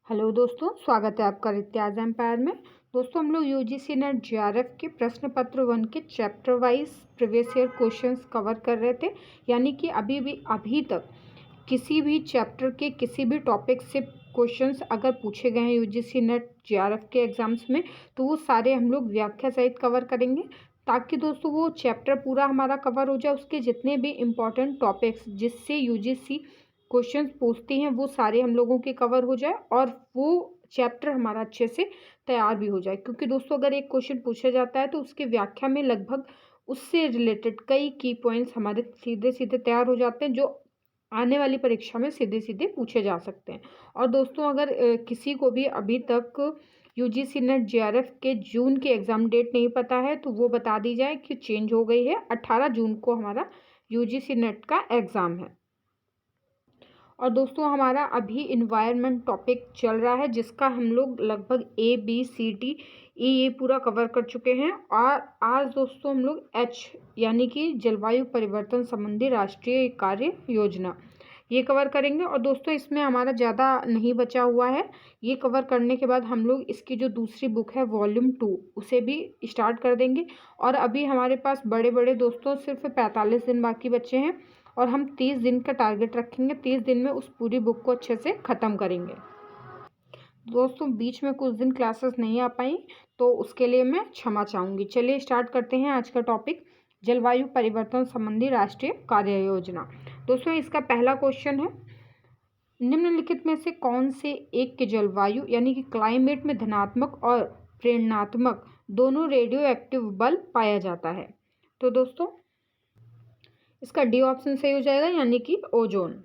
Hello दोस्तों, स्वागत है आपका इतिहास एम्पायर में। दोस्तों, हम लोग यूजीसी नेट जेआरएफ के प्रश्न पत्र 1 के chapter wise previous year questions cover कर रहे थे। यानी कि अभी तक किसी भी चैप्टर के किसी भी टॉपिक से क्वेश्चंस अगर पूछे गए हैं यूजीसी नेट जेआरएफ के एग्जाम्स में, तो वो सारे हम लोग व्याख्या सहित कवर करेंगे, ताकि दोस्तों वो चैप्टर पूरा हमारा कवर हो जाए। उसके जितने भी इम्पोर्टेंट टॉपिक्स जिससे यूजीसी क्वेश्चंस पूछती हैं वो सारे हम लोगों के कवर हो जाए और वो चैप्टर हमारा अच्छे से तैयार भी हो जाए। क्योंकि दोस्तों, अगर एक क्वेश्चन पूछा जाता है तो उसके व्याख्या में लगभग उससे रिलेटेड कई की पॉइंट्स हमारे सीधे सीधे तैयार हो जाते हैं, जो आने वाली परीक्षा में सीधे सीधे पूछे जा सकते हैं। और दोस्तों, अगर किसी को भी अभी तक यूजीसी नेट जेआरएफ के जून की एग्ज़ाम डेट नहीं पता है तो वो बता दी जाए कि चेंज हो गई है। 18 जून को हमारा यूजीसी नेट का एग्ज़ाम है। और दोस्तों, हमारा अभी इन्वायरमेंट टॉपिक चल रहा है, जिसका हम लोग लगभग ABCDE ये पूरा कवर कर चुके हैं। और आज दोस्तों हम लोग H यानी कि जलवायु परिवर्तन संबंधी राष्ट्रीय कार्य योजना ये कवर करेंगे। और दोस्तों, इसमें हमारा ज़्यादा नहीं बचा हुआ है। ये कवर करने के बाद हम लोग इसकी जो दूसरी बुक है वॉल्यूम 2 उसे भी स्टार्ट कर देंगे। और अभी हमारे पास बड़े दोस्तों सिर्फ 45 दिन बाकी बचे हैं और हम 30 दिन का टारगेट रखेंगे। 30 दिन में उस पूरी बुक को अच्छे से ख़त्म करेंगे। दोस्तों, बीच में कुछ दिन क्लासेस नहीं आ पाई तो उसके लिए मैं क्षमा चाहूँगी। चलिए स्टार्ट करते हैं आज का टॉपिक, जलवायु परिवर्तन संबंधी राष्ट्रीय कार्य योजना। दोस्तों, इसका पहला क्वेश्चन है, निम्नलिखित में से कौन से एक के जलवायु यानी कि क्लाइमेट में धनात्मक और प्रेरणात्मक दोनों रेडियो एक्टिव बल पाया जाता है? तो दोस्तों, इसका डी ऑप्शन सही हो जाएगा, यानी कि ओजोन।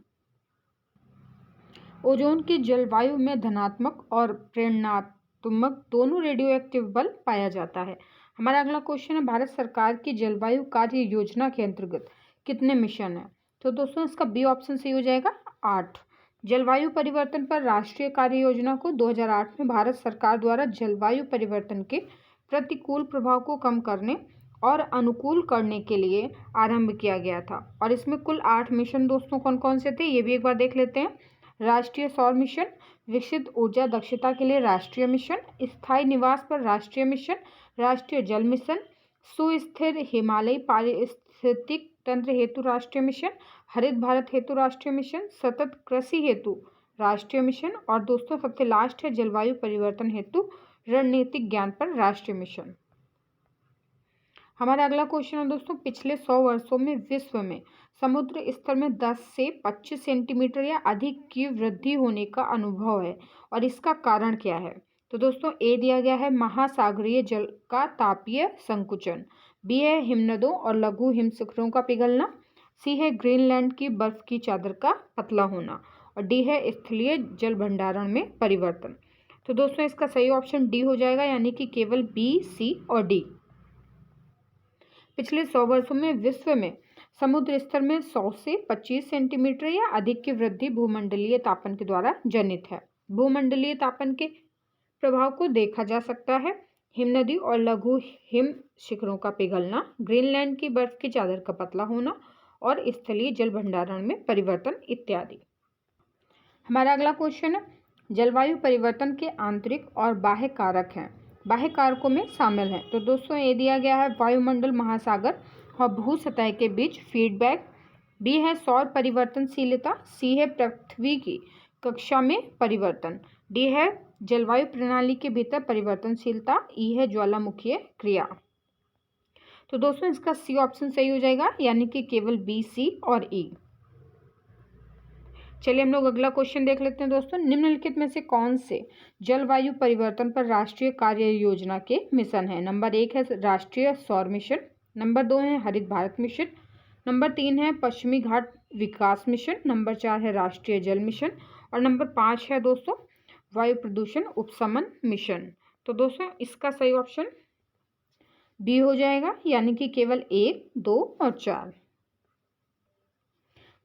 ओजोन की जलवायु में धनात्मक और प्रेरणात्मक दोनों रेडियो एक्टिव बल पाया जाता है। हमारा अगला क्वेश्चन है, भारत सरकार की जलवायु कार्य योजना के अंतर्गत कितने मिशन हैं? तो दोस्तों, इसका बी ऑप्शन सही हो जाएगा, 8। जलवायु परिवर्तन पर राष्ट्रीय कार्य योजना को 2008 में भारत सरकार द्वारा जलवायु परिवर्तन के प्रतिकूल प्रभाव को कम करने और अनुकूल करने के लिए आरंभ किया गया था। और इसमें कुल 8 मिशन दोस्तों कौन कौन से थे ये भी एक बार देख लेते हैं। राष्ट्रीय सौर मिशन, विकसित ऊर्जा दक्षता के लिए राष्ट्रीय मिशन, स्थायी निवास पर राष्ट्रीय मिशन, राष्ट्रीय जल मिशन, सुस्थिर हिमालयी पारिस्थितिक तंत्र हेतु राष्ट्रीय मिशन, हरित भारत हेतु राष्ट्रीय मिशन, सतत कृषि हेतु राष्ट्रीय मिशन, और दोस्तों सबसे लास्ट है जलवायु परिवर्तन हेतु रणनीतिक ज्ञान पर राष्ट्रीय मिशन। हमारा अगला क्वेश्चन है दोस्तों, पिछले 100 वर्षों में विश्व में समुद्र स्तर में 10 से 25 सेंटीमीटर या अधिक की वृद्धि होने का अनुभव है और इसका कारण क्या है? तो दोस्तों, ए दिया गया है महासागरीय जल का तापीय संकुचन, बी है हिमनदों और लघु हिमशिखरों का पिघलना, सी है ग्रीनलैंड की बर्फ की चादर का पतला होना, और डी है स्थलीय जल भंडारण में परिवर्तन। तो दोस्तों, इसका सही ऑप्शन डी हो जाएगा, यानी कि केवल बी, सी और डी। पिछले 100 वर्षों में विश्व में समुद्र स्तर में 100 से 25 सेंटीमीटर या अधिक की वृद्धि भूमंडलीय तापन के द्वारा जनित है। भूमंडलीय तापन के प्रभाव को देखा जा सकता है हिमनदी और लघु हिम शिखरों का पिघलना, ग्रीनलैंड की बर्फ की चादर का पतला होना और स्थलीय जल भंडारण में परिवर्तन इत्यादि। हमारा अगला क्वेश्चन है, जलवायु परिवर्तन के आंतरिक और बाह्य कारक हैं, बाह्य कारकों में शामिल हैं। तो दोस्तों, ये दिया गया है वायुमंडल, महासागर और भू सतह के बीच फीडबैक, बी है सौर परिवर्तनशीलता, सी है पृथ्वी की कक्षा में परिवर्तन, डी है जलवायु प्रणाली के भीतर परिवर्तनशीलता, ई है ज्वालामुखीय क्रिया। तो दोस्तों, इसका सी ऑप्शन सही हो जाएगा, यानी कि केवल बी, सी और ई। चलिए हम लोग अगला क्वेश्चन देख लेते हैं दोस्तों, निम्नलिखित में से कौन से जलवायु परिवर्तन पर राष्ट्रीय कार्य योजना के मिशन है? नंबर 1 है राष्ट्रीय सौर मिशन, नंबर 2 है हरित भारत मिशन, नंबर 3 है पश्चिमी घाट विकास मिशन, नंबर 4 है राष्ट्रीय जल मिशन, और नंबर 5 है दोस्तों वायु प्रदूषण उपशमन मिशन। तो दोस्तों, इसका सही ऑप्शन बी हो जाएगा, यानी कि केवल 1, 2 और 4।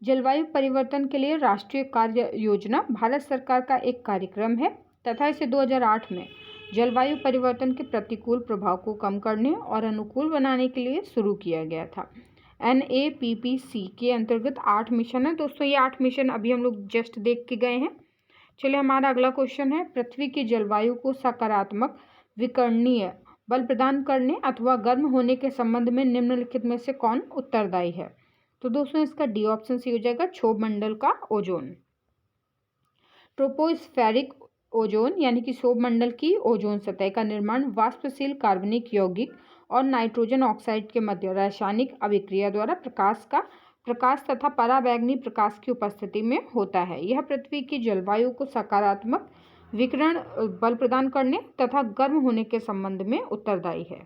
जलवायु परिवर्तन के लिए राष्ट्रीय कार्य योजना भारत सरकार का एक कार्यक्रम है तथा इसे 2008 में जलवायु परिवर्तन के प्रतिकूल प्रभाव को कम करने और अनुकूल बनाने के लिए शुरू किया गया था। NAPPC के अंतर्गत 8 मिशन है दोस्तों। ये 8 मिशन अभी हम लोग जस्ट देख के गए हैं। चलिए हमारा अगला क्वेश्चन है, पृथ्वी की जलवायु को सकारात्मक, विकर्णीय, बल प्रदान करने अथवा गर्म होने के संबंध में निम्नलिखित में से कौन उत्तरदायी है? तो दोस्तों इसका डी ऑप्शन सही हो जाएगा, क्षोभ मंडल का ओजोन। ट्रोपोस्फेरिक ओजोन यानी कि क्षोभ मंडल की ओजोन सतह का निर्माण वाष्पशील कार्बनिक यौगिक और नाइट्रोजन ऑक्साइड के मध्य रासायनिक अभिक्रिया द्वारा प्रकाश तथा पराबैंगनी प्रकाश की उपस्थिति में होता है। यह पृथ्वी की जलवायु को सकारात्मक, विकिरण, बल प्रदान करने तथा गर्म होने के संबंध में उत्तरदायी है।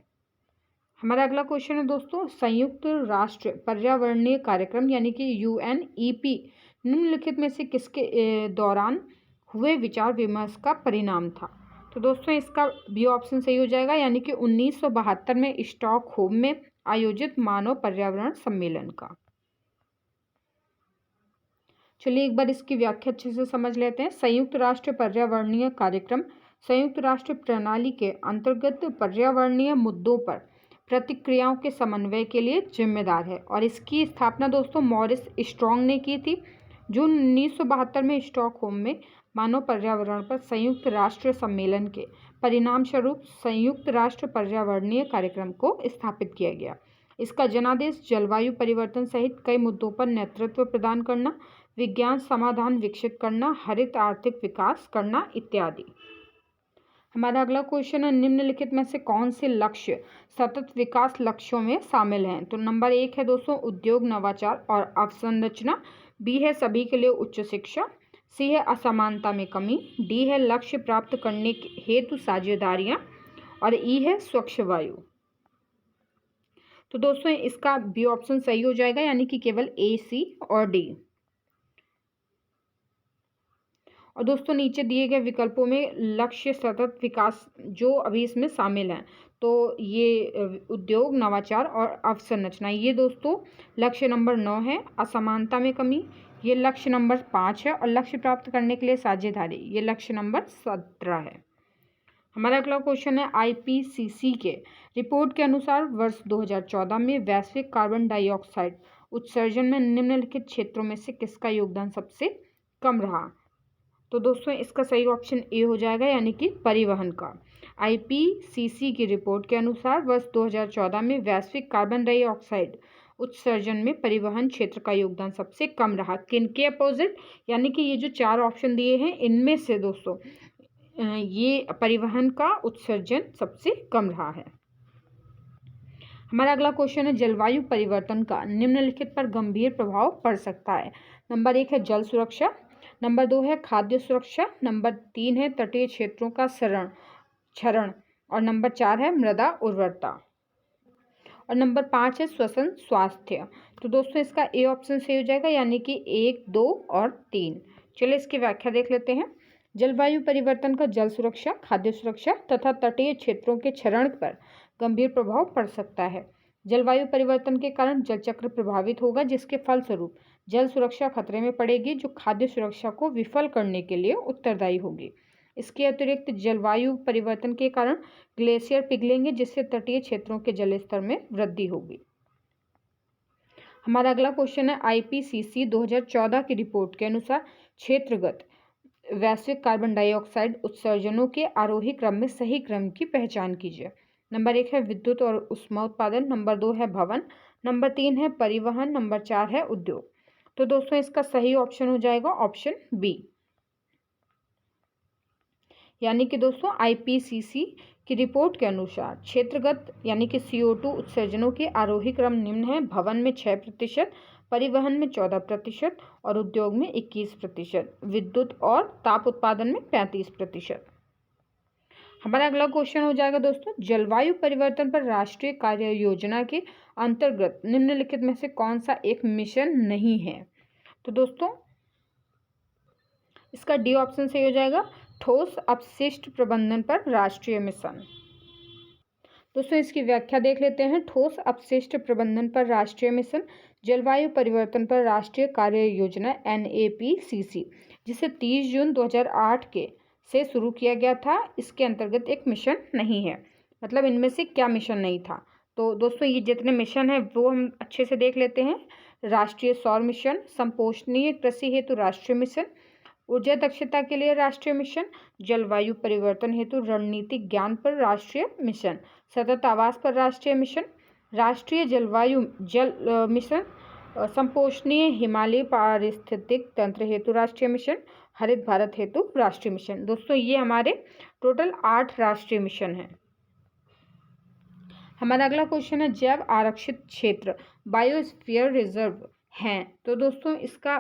हमारा अगला क्वेश्चन है दोस्तों, संयुक्त राष्ट्र पर्यावरणीय कार्यक्रम यानी कि UNEP निम्नलिखित में से किसके दौरान हुए विचार विमर्श का परिणाम था? तो दोस्तों इसका बी ऑप्शन सही हो जाएगा, यानी कि 1972 में स्टॉकहोम में आयोजित मानव पर्यावरण सम्मेलन का। चलिए एक बार इसकी व्याख्या अच्छे से समझ लेते हैं। संयुक्त राष्ट्र पर्यावरणीय कार्यक्रम संयुक्त राष्ट्र प्रणाली के अंतर्गत पर्यावरणीय मुद्दों पर प्रतिक्रियाओं के समन्वय के लिए जिम्मेदार है और इसकी स्थापना दोस्तों मॉरिस स्ट्रॉन्ग ने की थी। जून 1972 में स्टॉकहोम में मानव पर्यावरण पर संयुक्त राष्ट्र सम्मेलन के परिणाम स्वरूप संयुक्त राष्ट्र पर्यावरणीय कार्यक्रम को स्थापित किया गया। इसका जनादेश जलवायु परिवर्तन सहित कई मुद्दों पर नेतृत्व प्रदान करना, विज्ञान समाधान विकसित करना, हरित आर्थिक विकास करना इत्यादि। हमारा अगला क्वेश्चन है, निम्नलिखित में से कौन से लक्ष्य सतत विकास लक्ष्यों में शामिल हैं? तो नंबर 1 है दोस्तों उद्योग, नवाचार और अवसंरचना, बी है सभी के लिए उच्च शिक्षा, सी है असमानता में कमी, डी है लक्ष्य प्राप्त करने हेतु साझेदारियां और ई है स्वच्छ वायु। तो दोस्तों इसका बी ऑप्शन सही हो जाएगा, यानी कि केवल ए, सी और डी। और दोस्तों नीचे दिए गए विकल्पों में लक्ष्य सतत विकास जो अभी इसमें शामिल हैं, तो ये उद्योग, नवाचार और अवसंरचना, ये दोस्तों लक्ष्य नंबर 9 है। असमानता में कमी ये लक्ष्य नंबर 5 है और लक्ष्य प्राप्त करने के लिए साझेदारी ये लक्ष्य नंबर 17 है। हमारा अगला क्वेश्चन है, IPCC के रिपोर्ट के अनुसार वर्ष 2014 में वैश्विक कार्बन डाइऑक्साइड उत्सर्जन में निम्नलिखित क्षेत्रों में से किसका योगदान सबसे कम रहा? तो दोस्तों इसका सही ऑप्शन ए हो जाएगा, यानी कि परिवहन का। IPCC की रिपोर्ट के अनुसार वर्ष 2014 में वैश्विक कार्बन डाइऑक्साइड उत्सर्जन में परिवहन क्षेत्र का योगदान सबसे कम रहा। किनके अपोजिट? यानी कि ये जो 4 ऑप्शन दिए हैं इनमें से दोस्तों ये परिवहन का उत्सर्जन सबसे कम रहा है। हमारा अगला क्वेश्चन है, जलवायु परिवर्तन का निम्नलिखित पर गंभीर प्रभाव पड़ सकता है। नंबर 1 है जल सुरक्षा, नंबर 2 है खाद्य सुरक्षा, नंबर 3 है तटीय क्षेत्रों का क्षरण और नंबर 4 है मृदा उर्वरता और नंबर 5 है श्वसन स्वास्थ्य। तो दोस्तों इसका ए ऑप्शन सही हो जाएगा, यानी कि 1, 2 और 3। चलिए इसकी व्याख्या देख लेते हैं। जलवायु परिवर्तन का जल सुरक्षा, खाद्य सुरक्षा तथा तटीय क्षेत्रों के क्षरण पर गंभीर प्रभाव पड़ सकता है। जलवायु परिवर्तन के कारण जल चक्र प्रभावित होगा, जिसके फलस्वरूप जल सुरक्षा खतरे में पड़ेगी, जो खाद्य सुरक्षा को विफल करने के लिए उत्तरदायी होगी। इसके अतिरिक्त जलवायु परिवर्तन के कारण ग्लेशियर पिघलेंगे, जिससे तटीय क्षेत्रों के जल स्तर में वृद्धि होगी। हमारा अगला क्वेश्चन है, IPCC 2014 की रिपोर्ट के अनुसार क्षेत्रगत वैश्विक कार्बन डाइऑक्साइड उत्सर्जनों के आरोही क्रम में सही क्रम की पहचान कीजिए। नंबर 1 है विद्युत और ऊष्मा उत्पादन, नंबर 2 है भवन, नंबर 3 है परिवहन, नंबर 4 है उद्योग। तो दोस्तों इसका सही ऑप्शन हो जाएगा ऑप्शन बी, यानी कि दोस्तों IPCC की रिपोर्ट के अनुसार क्षेत्रगत यानी कि CO2 उत्सर्जनों के आरोही क्रम निम्न है। भवन में 6%, परिवहन में 14% और उद्योग में 21%, विद्युत और ताप उत्पादन में 35%। हमारा अगला क्वेश्चन हो जाएगा दोस्तों, जलवायु परिवर्तन पर राष्ट्रीय कार्य योजना के अंतर्गत निम्नलिखित में से कौन सा एक मिशन नहीं है? तो दोस्तों इसका डी ऑप्शन सही हो जाएगा, ठोस अपशिष्ट प्रबंधन पर राष्ट्रीय मिशन। दोस्तों इसकी व्याख्या देख लेते हैं। ठोस अपशिष्ट प्रबंधन पर राष्ट्रीय मिशन जलवायु परिवर्तन पर राष्ट्रीय कार्य योजना NAPCC, जिसे 30 जून 2008 से शुरू किया गया था, इसके अंतर्गत एक मिशन नहीं है। मतलब इनमें से क्या मिशन नहीं था? तो दोस्तों ये जितने मिशन हैं वो हम अच्छे से देख लेते हैं। राष्ट्रीय सौर मिशन, संपोषणीय कृषि हेतु राष्ट्रीय मिशन, ऊर्जा दक्षता के लिए राष्ट्रीय मिशन, जलवायु परिवर्तन हेतु रणनीतिक ज्ञान पर राष्ट्रीय मिशन, सतत आवास पर राष्ट्रीय मिशन, राष्ट्रीय जलवायु मिशन, संपोषणीय हिमालय पारिस्थितिक तंत्र हेतु राष्ट्रीय मिशन, हरित भारत हेतु राष्ट्रीय मिशन। दोस्तों ये हमारे टोटल 8 राष्ट्रीय मिशन हैं। हमारा अगला क्वेश्चन है जैव आरक्षित क्षेत्र बायोस्फीयर रिजर्व हैं। तो दोस्तों इसका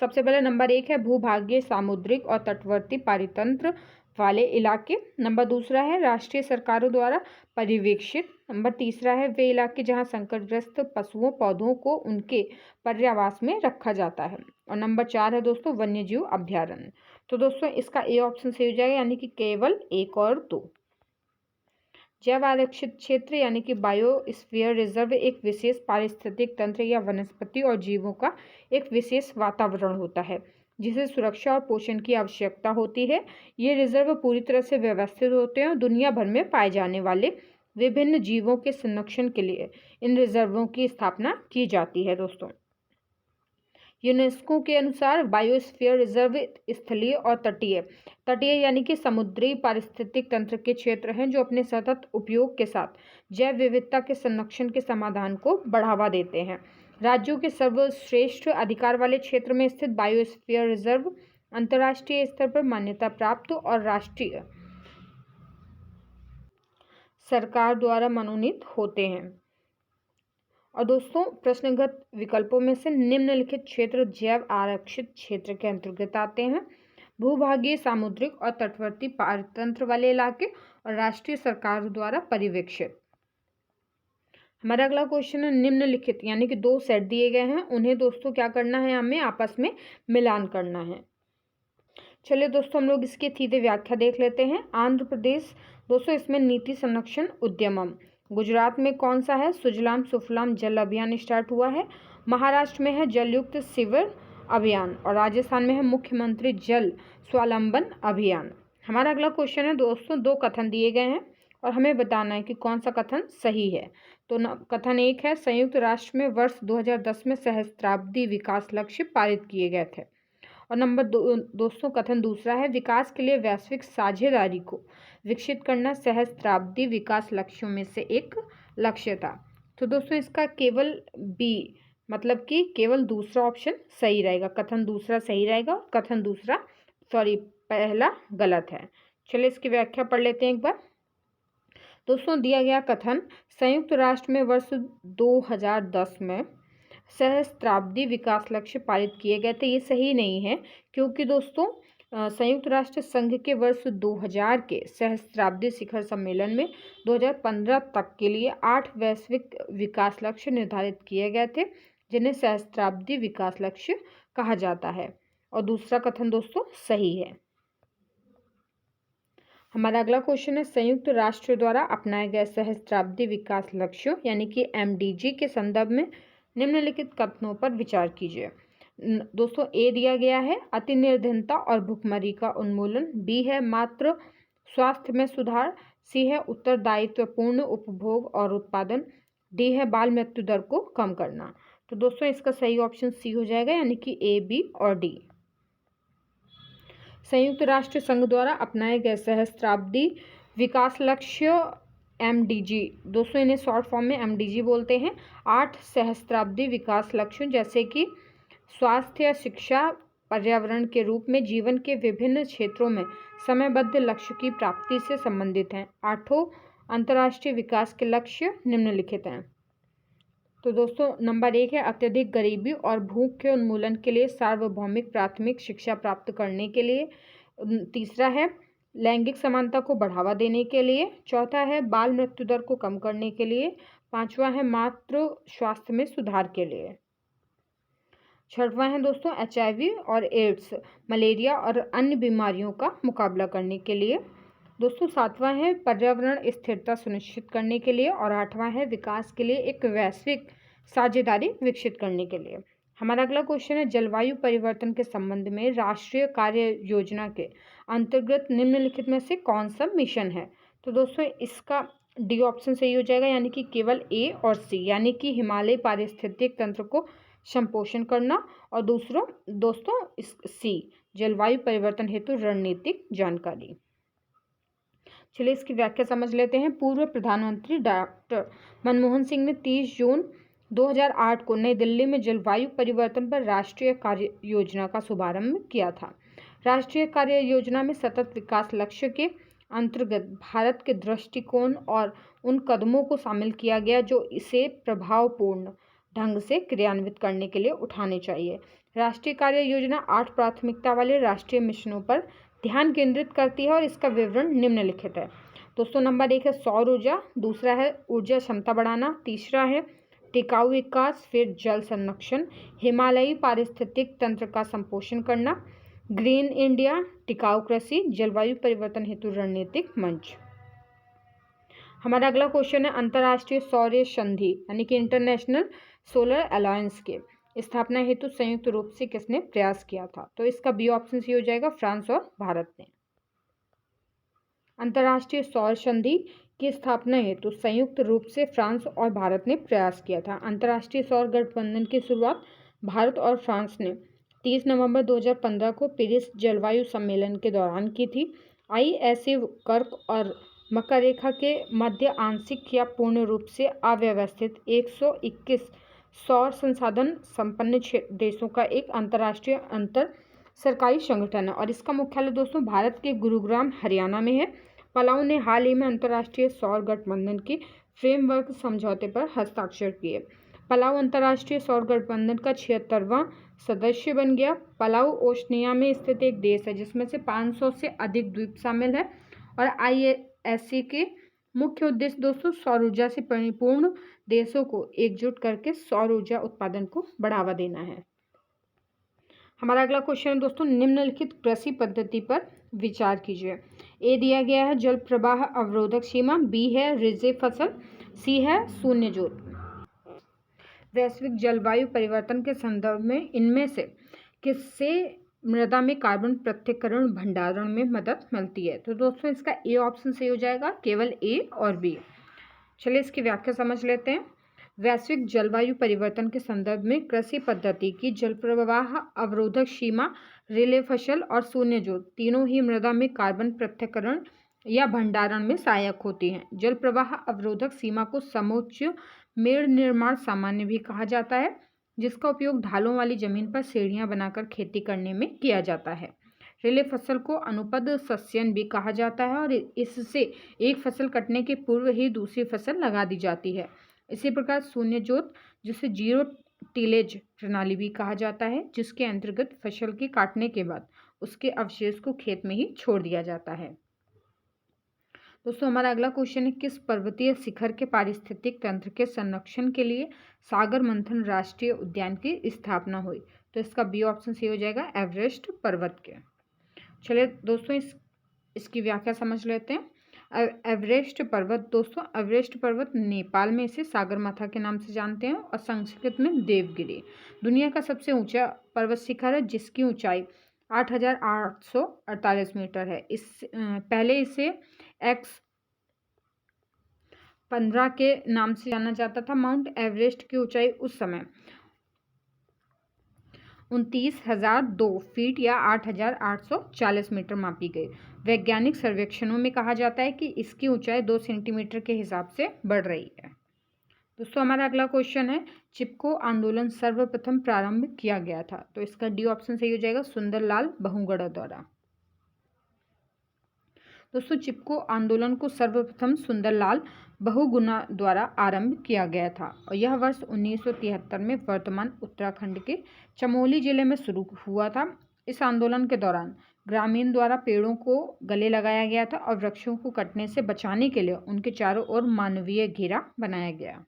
सबसे पहले नंबर 1 है भूभागीय, सामुद्रिक और तटवर्ती पारितंत्र वाले इलाके। नंबर 2 है राष्ट्रीय सरकारों द्वारा पर्यवेक्षित। नंबर 3 है वे इलाके जहां संकटग्रस्त पशुओं पौधों को उनके पर्यावास में रखा जाता है। और नंबर 4 है दोस्तों वन्यजीव अभ्यारण्य। तो दोस्तों इसका ए ऑप्शन सही हो जाएगा, यानी कि केवल 1 और 2। जैव आरक्षित क्षेत्र यानी कि बायोस्फीयर रिजर्व एक विशेष पारिस्थितिक तंत्र या वनस्पति और जीवों का एक विशेष वातावरण होता है जिसे सुरक्षा और पोषण की आवश्यकता होती है। ये रिजर्व पूरी तरह से व्यवस्थित होते हैं और दुनिया भर में पाए जाने वाले विभिन्न जीवों के संरक्षण के लिए इन रिजर्वों की स्थापना की जाती है। दोस्तों यूनेस्को के अनुसार बायोस्फीयर रिजर्व स्थलीय और तटीय यानी कि समुद्री पारिस्थितिक तंत्र के क्षेत्र हैं जो अपने सतत उपयोग के साथ जैव विविधता के संरक्षण के समाधान को बढ़ावा देते हैं। राज्यों के सर्वश्रेष्ठ अधिकार वाले क्षेत्र में स्थित बायोस्फीयर रिजर्व अंतर्राष्ट्रीय स्तर पर मान्यता प्राप्त और राष्ट्रीय सरकार द्वारा मनोनीत होते हैं। और दोस्तों प्रश्नगत विकल्पों में से निम्नलिखित क्षेत्र जैव आरक्षित क्षेत्र के अंतर्गत आते हैं। भूभागीय, सामुद्रिक और तटवर्ती पारितंत्र वाले इलाके और राष्ट्रीय सरकार द्वारा पर्यवेक्षित। हमारा अगला क्वेश्चन है निम्नलिखित यानी कि 2 सेट दिए गए हैं, उन्हें दोस्तों क्या करना है, हमें आपस में मिलान करना है। चलिए दोस्तों हम लोग इसकी सीधे व्याख्या देख लेते हैं। आंध्र प्रदेश दोस्तों इसमें नीति संरक्षण उद्यमम। गुजरात में कौन सा है, सुजलाम सुफलाम जल अभियान स्टार्ट हुआ है। महाराष्ट्र में है जलयुक्त शिविर अभियान और राजस्थान में है मुख्यमंत्री जल स्वावलंबन अभियान। हमारा अगला क्वेश्चन है दोस्तों 2 कथन दिए गए हैं और हमें बताना है कि कौन सा कथन सही है। तो कथन 1 है संयुक्त राष्ट्र में वर्ष 2010 में सहस्त्राब्दी विकास लक्ष्य पारित किए गए थे। और नंबर 2 दोस्तों कथन 2 है विकास के लिए वैश्विक साझेदारी को विकसित करना सहस्त्राब्दी विकास लक्ष्यों में से एक लक्ष्य था। तो दोस्तों इसका केवल बी मतलब कि केवल दूसरा ऑप्शन सही रहेगा, कथन 2 सही रहेगा, कथन पहला गलत है। चलिए इसकी व्याख्या पढ़ लेते हैं एक बार। दोस्तों दिया गया कथन संयुक्त राष्ट्र में वर्ष 2010 में सहस्त्राब्दी विकास लक्ष्य पारित किए गए थे, ये सही नहीं है क्योंकि दोस्तों संयुक्त राष्ट्र संघ के वर्ष 2000 के सहस्त्राब्दी शिखर सम्मेलन में 2015 तक के लिए 8 वैश्विक विकास लक्ष्य निर्धारित किए गए थे जिन्हें सहस्त्राब्दी विकास लक्ष्य कहा जाता है। और दूसरा कथन दोस्तों सही है। हमारा अगला क्वेश्चन है संयुक्त राष्ट्र द्वारा अपनाए गए सहस्त्राब्दी विकास लक्ष्यों यानी कि MDG के संदर्भ में निम्नलिखित कथनों पर विचार कीजिए। दोस्तों ए दिया गया है अति निर्धनता और भुखमरी का उन्मूलन, बी है मात्र स्वास्थ्य में सुधार, सी है उत्तरदायित्वपूर्ण उपभोग और उत्पादन, डी है बाल मृत्यु दर को कम करना। तो दोस्तों इसका सही ऑप्शन सी हो जाएगा यानी कि ए, बी और डी। संयुक्त राष्ट्र संघ द्वारा अपनाए गए सहस्त्राब्दी विकास लक्ष्य MDG दोस्तों इन्हें शॉर्ट फॉर्म में MDG बोलते हैं। 8 सहस्त्राब्दी विकास लक्ष्यों जैसे कि स्वास्थ्य, शिक्षा, पर्यावरण के रूप में जीवन के विभिन्न क्षेत्रों में समयबद्ध लक्ष्य की प्राप्ति से संबंधित हैं। 8 अंतर्राष्ट्रीय विकास के लक्ष्य निम्नलिखित हैं। तो दोस्तों नंबर 1 है अत्यधिक गरीबी और भूख के उन्मूलन के लिए सार्वभौमिक प्राथमिक शिक्षा प्राप्त करने के लिए, तीसरा है लैंगिक समानता को बढ़ावा देने के लिए, चौथा है बाल मृत्यु दर को कम करने के लिए, 5वां है मातृ स्वास्थ्य में सुधार के लिए, 6वां है दोस्तों HIV और एड्स, मलेरिया और अन्य बीमारियों का मुकाबला करने के लिए, दोस्तों 7वां है पर्यावरण स्थिरता सुनिश्चित करने के लिए और 8वां है विकास के लिए एक वैश्विक साझेदारी विकसित करने के लिए। हमारा अगला क्वेश्चन है जलवायु परिवर्तन के संबंध में राष्ट्रीय कार्य योजना के अंतर्गत निम्नलिखित में से कौन सा मिशन है। तो दोस्तों इसका डी ऑप्शन सही हो जाएगा यानी कि केवल ए और सी यानी कि हिमालय पारिस्थितिक तंत्र को संपोषण करना, और दोस्तों सी जलवायु परिवर्तन हेतु रणनीतिक जानकारी। चलिए इसकी व्याख्या समझ लेते हैं। पूर्व प्रधानमंत्री डॉक्टर मनमोहन सिंह ने 30 जून 2008 को नई दिल्ली में जलवायु परिवर्तन पर राष्ट्रीय कार्य योजना का शुभारंभ किया था। राष्ट्रीय कार्य योजना में सतत विकास लक्ष्य के अंतर्गत भारत के दृष्टिकोण और उन कदमों को शामिल किया गया जो इसे प्रभावपूर्ण ढंग से क्रियान्वित करने के लिए उठाने चाहिए। राष्ट्रीय कार्य योजना 8 प्राथमिकता वाले राष्ट्रीय मिशनों पर ध्यान केंद्रित करती है और इसका विवरण निम्नलिखित है। दोस्तों, नंबर 1 है सौर ऊर्जा, दूसरा है ऊर्जा क्षमता बढ़ाना, तीसरा है टिकाऊ विकास, फिर जल संरक्षण, हिमालयी पारिस्थितिक तंत्र का संपोषण करना, ग्रीन इंडिया, टिकाऊ कृषि, जलवायु परिवर्तन हेतु रणनीतिक मंच। हमारा अगला क्वेश्चन है अंतर्राष्ट्रीय सौर संधि यानी कि इंटरनेशनल सोलर अलायंस के स्थापना हेतु संयुक्त रूप से किसने प्रयास किया था? तो इसका बी ऑप्शन सी हो जाएगा, फ्रांस और भारत ने। अंतर्राष्ट्रीय सौर संधि की स्थापना हेतु संयुक्त रूप से फ्रांस और भारत ने प्रयास किया था। अंतर्राष्ट्रीय सौर गठबंधन की शुरुआत भारत और फ्रांस ने 30 नवंबर 2015 को पेरिस जलवायु सम्मेलन के दौरान की थी। आईएसए कर्क और मकर रेखा के मध्य आंशिक या पूर्ण रूप से अव्यवस्थित 121 सौर संसाधन संपन्न देशों का एक अंतर्राष्ट्रीय अंतर सरकारी संगठन है और इसका मुख्यालय दोस्तों भारत के गुरुग्राम हरियाणा में है। पलाऊ ने हाल ही में अंतर्राष्ट्रीय सौर गठबंधन की फ्रेमवर्क समझौते पर हस्ताक्षर किए। पलाऊ अंतर्राष्ट्रीय सौर गठबंधन का 76वां सदस्य बन गया। पलाऊ ओशनिया में स्थित एक देश है जिसमें से 500 से अधिक द्वीप शामिल है और आईएसए के मुख्य उद्देश्य दोस्तों सौर ऊर्जा से परिपूर्ण देशों को एकजुट करके सौर ऊर्जा उत्पादन को बढ़ावा देना है। हमारा अगला क्वेश्चन है दोस्तों निम्नलिखित कृषि पद्धति पर विचार कीजिए। ए दिया गया है जल प्रवाह अवरोधक सीमा, बी है रिजे फसल, सी है शून्य जोत। वैश्विक जलवायु परिवर्तन के संदर्भ में इनमें से किससे मृदा में कार्बन पृथक्करण भंडारण में मदद मिलती है? तो दोस्तों इसका ए ऑप्शन सही हो जाएगा, केवल ए और बी। चलिए इसकी व्याख्या समझ लेते हैं। वैश्विक जलवायु परिवर्तन के संदर्भ में कृषि पद्धति की जल प्रवाह अवरोधक सीमा, रिले फसल और शून्य जोत तीनों ही मृदा में कार्बन पृथक्करण या भंडारण में सहायक होती हैं। जल प्रवाह अवरोधक सीमा को समोच्च मेड़ निर्माण सामान्य भी कहा जाता है, जिसका उपयोग ढालों वाली जमीन पर सीढ़ियां बनाकर खेती करने में किया जाता है। रिले फसल को अनुपद सस्यन भी कहा जाता है और इससे एक फसल कटने के पूर्व ही दूसरी फसल लगा दी जाती है। इसी प्रकार शून्य जोत, जिसे जीरो टिलेज प्रणाली भी कहा जाता है, जिसके अंतर्गत फसल के काटने के बाद उसके अवशेष को खेत में ही छोड़ दिया जाता है। दोस्तों हमारा अगला क्वेश्चन है किस पर्वतीय शिखर के पारिस्थितिक तंत्र के संरक्षण के लिए सागर मंथन राष्ट्रीय उद्यान की स्थापना हुई? तो इसका बी ऑप्शन सही हो जाएगा, एवरेस्ट पर्वत के। चलिए दोस्तों इसकी व्याख्या समझ लेते हैं। एवरेस्ट पर्वत दोस्तों, एवरेस्ट पर्वत नेपाल में इसे सागरमाथा के नाम से जानते हैं और संस्कृत में देवगिरी दुनिया का सबसे ऊंचा पर्वत शिखर है, जिसकी ऊंचाई 8,848 मीटर है। पहले इसे X15 के नाम से जाना जाता था। माउंट एवरेस्ट की ऊंचाई उस समय 29,002 फीट या 8,840 मीटर मापी गई। वैज्ञानिक सर्वेक्षणों में कहा जाता है कि इसकी ऊंचाई 2 सेंटीमीटर के हिसाब से बढ़ रही है। दोस्तों हमारा अगला क्वेश्चन है चिपको आंदोलन सर्वप्रथम प्रारंभ किया गया था? तो इसका डी ऑप्शन सही हो जाएगा, सुंदरलाल बहुगुणा द्वारा। दोस्तों चिपको आंदोलन को सर्वप्रथम सुंदरलाल बहुगुणा द्वारा आरंभ किया गया था और यह वर्ष 1973 में वर्तमान उत्तराखंड के चमोली जिले में शुरू हुआ था। इस आंदोलन के दौरान ग्रामीण द्वारा पेड़ों को गले लगाया गया था और वृक्षों को कटने से बचाने के लिए उनके चारों ओर मानवीय घेरा बनाया गया।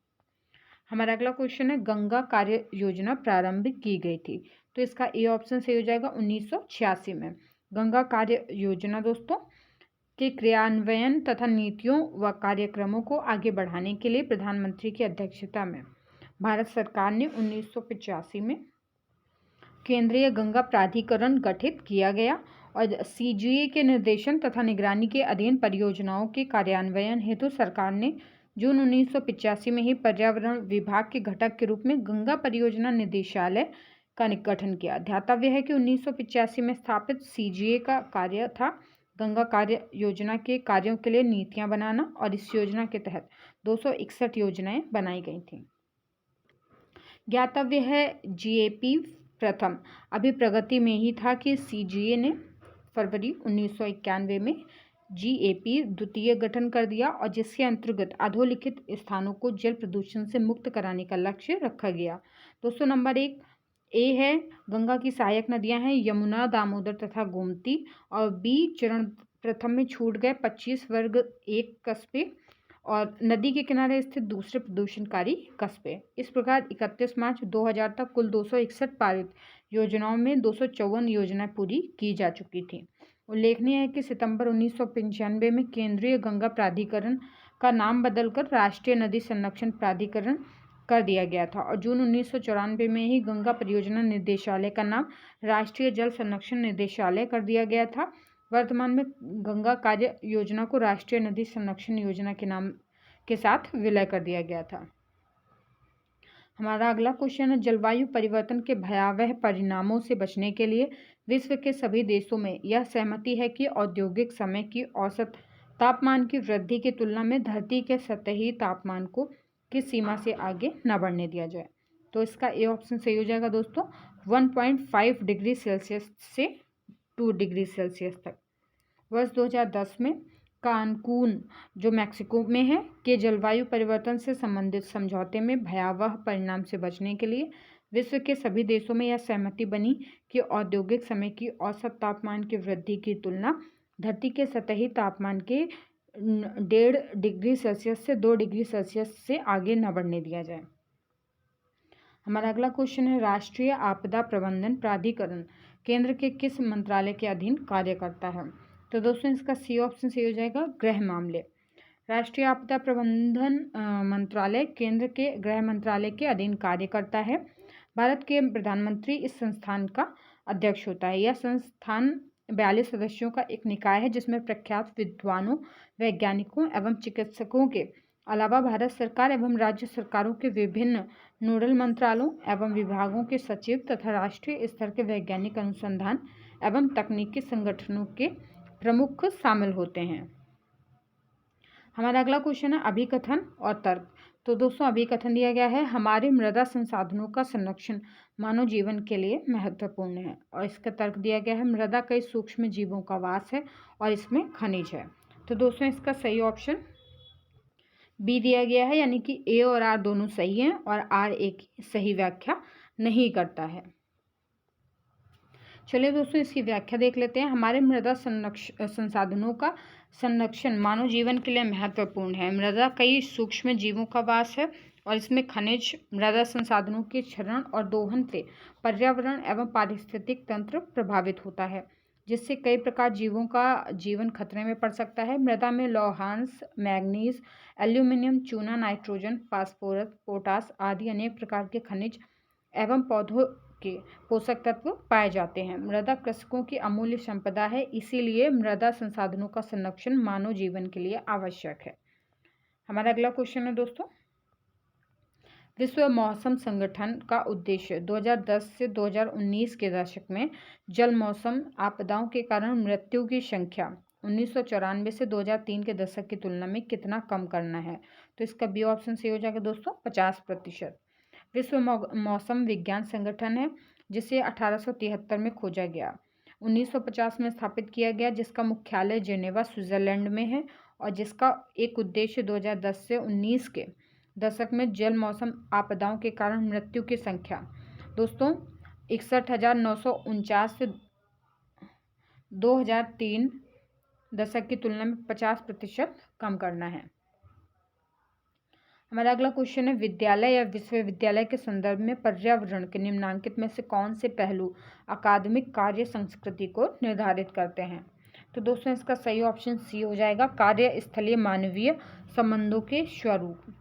हमारा अगला क्वेश्चन है गंगा कार्य योजना प्रारंभ की गई थी? तो इसका ए ऑप्शन सही हो जाएगा, 1986 में। गंगा कार्य योजना दोस्तों के क्रियान्वयन तथा नीतियों व कार्यक्रमों को आगे बढ़ाने के लिए प्रधानमंत्री की अध्यक्षता में भारत सरकार ने 1985 में केंद्रीय गंगा प्राधिकरण गठित किया गया और सीजीए के निर्देशन तथा निगरानी के अधीन परियोजनाओं के कार्यान्वयन हेतु सरकार ने जून 1985 में ही पर्यावरण विभाग के घटक के रूप में गंगा परियोजना निदेशालय का गठन किया। ध्यातव्य है कि 1985 में स्थापित CGA का कार्य था गंगा कार्य योजना के कार्यों के लिए नीतियां बनाना, और इस योजना के तहत 261 योजनाएं बनाई गई थीं। ज्ञातव्य है GAP प्रथम अभी प्रगति में ही था कि CGA ने फरवरी 1991 में GAP द्वितीय गठन कर दिया, और जिसके अंतर्गत अधोलिखित स्थानों को जल प्रदूषण से मुक्त कराने का लक्ष्य रखा गया। दोस्तों नंबर 1 ए है गंगा की सहायक नदियां हैं यमुना, दामोदर तथा गोमती, और बी चरण प्रथम में छूट गए 25 वर्ग 1 कस्बे और नदी के किनारे स्थित दूसरे प्रदूषणकारी कस्बे। इस प्रकार 31 मार्च 2000 तक कुल 261 पारित योजनाओं में 254 योजनाएं पूरी की जा चुकी थी। उल्लेखनीय है कि सितंबर 1995 में केंद्रीय गंगा प्राधिकरण का नाम बदलकर राष्ट्रीय नदी संरक्षण प्राधिकरण कर दिया गया था, और जून 1994 में ही गंगा परियोजना निर्देशालय का नाम राष्ट्रीय जल संरक्षण निर्देशालय कर दिया गया था। वर्तमान में गंगा कार्य योजना को राष्ट्रीय नदी संरक्षण योजना के नाम के साथ विलय कर दिया गया था। हमारा अगला क्वेश्चन है, जलवायु परिवर्तन के भयावह परिणामों से बचने के लिए विश्व के सभी देशों में यह सहमति है कि औद्योगिक समय की औसत तापमान की वृद्धि की तुलना में धरती के सतही तापमान को किस सीमा से आगे न बढ़ने दिया जाए। तो इसका ए ऑप्शन सही हो जाएगा दोस्तों, 1.5 डिग्री सेल्सियस से 2 डिग्री सेल्सियस तक। वर्ष 2010 में कानकून जो मैक्सिको में है के जलवायु परिवर्तन से संबंधित समझौते में भयावह परिणाम से बचने के लिए विश्व के सभी देशों में यह सहमति बनी कि औद्योगिक समय की औसत तापमान की वृद्धि की तुलना धरती के सतही तापमान के 1.5 डिग्री सेल्सियस से 2 डिग्री सेल्सियस से आगे न बढ़ने दिया जाए। हमारा अगला क्वेश्चन है, राष्ट्रीय आपदा प्रबंधन प्राधिकरण केंद्र के किस मंत्रालय के अधीन कार्य करता है। तो दोस्तों इसका सी ऑप्शन सही हो जाएगा, गृह मामले। राष्ट्रीय आपदा प्रबंधन मंत्रालय केंद्र के गृह मंत्रालय के अधीन कार्य करता है। भारत के प्रधानमंत्री इस संस्थान का अध्यक्ष होता है। यह संस्थान 42 सदस्यों का एक निकाय है जिसमें प्रख्यात विद्वानों, वैज्ञानिकों एवं चिकित्सकों के अलावा भारत सरकार एवं राज्य सरकारों के विभिन्न नोडल मंत्रालयों एवं विभागों के सचिव तथा राष्ट्रीय स्तर के वैज्ञानिक अनुसंधान एवं तकनीकी संगठनों के प्रमुख शामिल होते हैं। हमारा अगला क्वेश्चन है, अभिकथन और तर्क। तो दोस्तों अभिकथन दिया गया है, हमारे मृदा संसाधनों का संरक्षण मानव जीवन के लिए महत्वपूर्ण है, और इसका तर्क दिया गया है, मृदा कई सूक्ष्म जीवों का वास है और इसमें खनिज है। तो दोस्तों इसका सही ऑप्शन बी दिया गया है, यानी कि ए और आर दोनों सही हैं और आर एक सही व्याख्या नहीं करता है। चलिए दोस्तों इसकी व्याख्या देख लेते हैं। हमारे मृदा संसाधनों का संरक्षण मानव जीवन के लिए महत्वपूर्ण है। मृदा कई सूक्ष्म जीवों का वास है और इसमें खनिज, मृदा संसाधनों के क्षरण और दोहन से पर्यावरण एवं पारिस्थितिक तंत्र प्रभावित होता है, जिससे कई प्रकार जीवों का जीवन खतरे में पड़ सकता है। मृदा में लौहांश, मैग्नीज, एल्यूमिनियम, चूना, नाइट्रोजन, फास्फोरस, पोटास आदि अनेक प्रकार के खनिज एवं पौधों के पोषक तत्व पाए जाते हैं। मृदा कृषकों की अमूल्य संपदा है, इसीलिए मृदा संसाधनों का संरक्षण मानव जीवन के लिए आवश्यक है। हमारा अगला क्वेश्चन है दोस्तों, विश्व मौसम संगठन का उद्देश्य 2010 से 2019 के दशक में जल मौसम आपदाओं के कारण मृत्यु की संख्या 1994 से 2003 के दशक की तुलना में कितना कम करना है। तो इसका बी ऑप्शन सही हो जाएगा दोस्तों, 50%। विश्व मौसम विज्ञान संगठन है जिसे 1873 में खोजा गया, 1950 में स्थापित किया गया, जिसका मुख्यालय जेनेवा स्विट्जरलैंड में है, और जिसका एक उद्देश्य 2010 से 19 के दशक में जल मौसम आपदाओं के कारण मृत्यु की संख्या दोस्तों 61,949 से 2003 दशक की तुलना में 50% कम करना है। हमारा अगला क्वेश्चन है, विद्यालय या विश्वविद्यालय के संदर्भ में पर्यावरण के निम्नलिखित में से कौन से पहलू अकादमिक कार्य संस्कृति को निर्धारित करते हैं। तो दोस्तों इसका सही ऑप्शन सी हो जाएगा, कार्यस्थलीय मानवीय संबंधों के स्वरूप।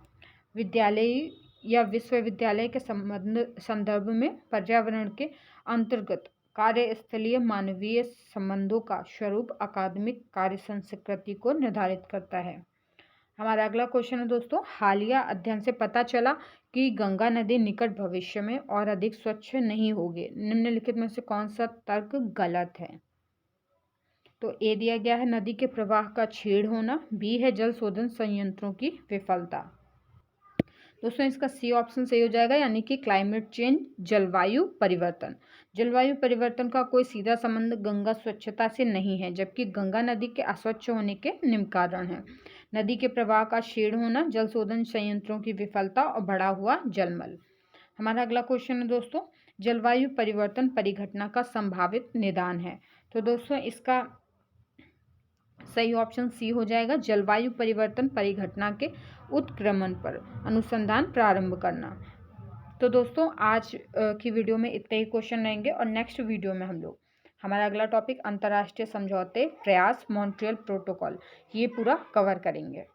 विद्यालय या विश्वविद्यालय के संदर्भ में पर्यावरण के अंतर्गत कार्यस्थलीय मानवीय संबंधों का स्वरूप अकादमिक कार्य संस्कृति को निर्धारित करता है। हमारा अगला क्वेश्चन है दोस्तों, हालिया अध्ययन से पता चला कि गंगा नदी निकट भविष्य में और अधिक स्वच्छ नहीं होगी। निम्नलिखित में से कौन सा तर्क गलत है? तो ए दिया गया है नदी के प्रवाह का क्षीण होना, बी है जल शोधन संयंत्रों की विफलता। दोस्तों इसका सी ऑप्शन सही हो जाएगा, यानी कि क्लाइमेट चेंज, जलवायु परिवर्तन। जलवायु परिवर्तन का कोई सीधा संबंध गंगा स्वच्छता से नहीं है, जबकि गंगा नदी के अस्वच्छ होने के निम्न कारण हैं। नदी के प्रवाह का क्षीण होना, जल शोधन संयंत्रों की विफलता और बढ़ा हुआ जलमल। हमारा अगला क्वेश्चन है दोस्तों, जलवायु परिवर्तन परिघटना का संभावित निदान है। तो दोस्तों इसका सही ऑप्शन सी हो जाएगा, जलवायु परिवर्तन परिघटना के उत्क्रमण पर अनुसंधान प्रारंभ करना। तो दोस्तों आज की वीडियो में इतने ही क्वेश्चन रहेंगे और नेक्स्ट वीडियो में हम लोग हमारा अगला टॉपिक अंतर्राष्ट्रीय समझौते, प्रयास, मॉन्ट्रियल प्रोटोकॉल, ये पूरा कवर करेंगे।